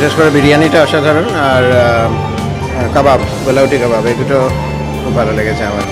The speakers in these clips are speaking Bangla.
বিশেষ করে বিরিয়ানিটা অসাধারণ, আর কাবাব, গোলাউটি কাবাব, এই দুটো খুব ভালো লেগেছে আমার।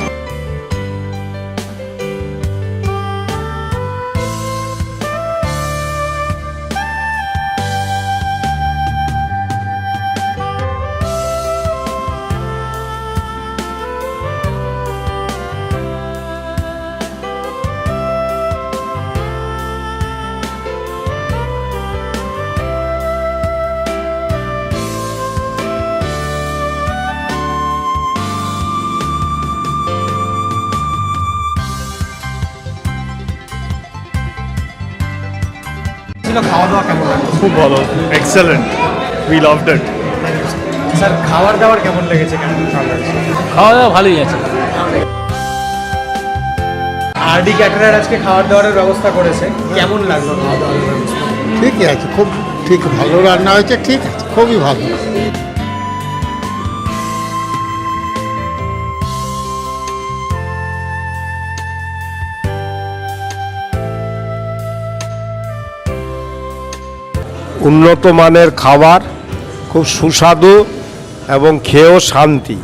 খাওয়া দাওয়া কেমন লাগছে? খুব ভালো, excellent, we loved it. Sir খাবার দাবার কেমন লেগেছে, কেমন ভালো লাগছে? খাওয়া দাওয়া ভালোই আছে। আরডি ক্যাটারার আজকে খাবার দাবারের ব্যবস্থা করেছে, কেমন লাগলো খাওয়া দাওয়ার ব্যবস্থা? ঠিকই আছে, খুব ঠিক, ভালো রান্না হয়েছে, ঠিক আছে, খুবই ভালো। উন্নত মানের খাবার, খুব সুস্বাদু এবং খেয়েও শান্তি।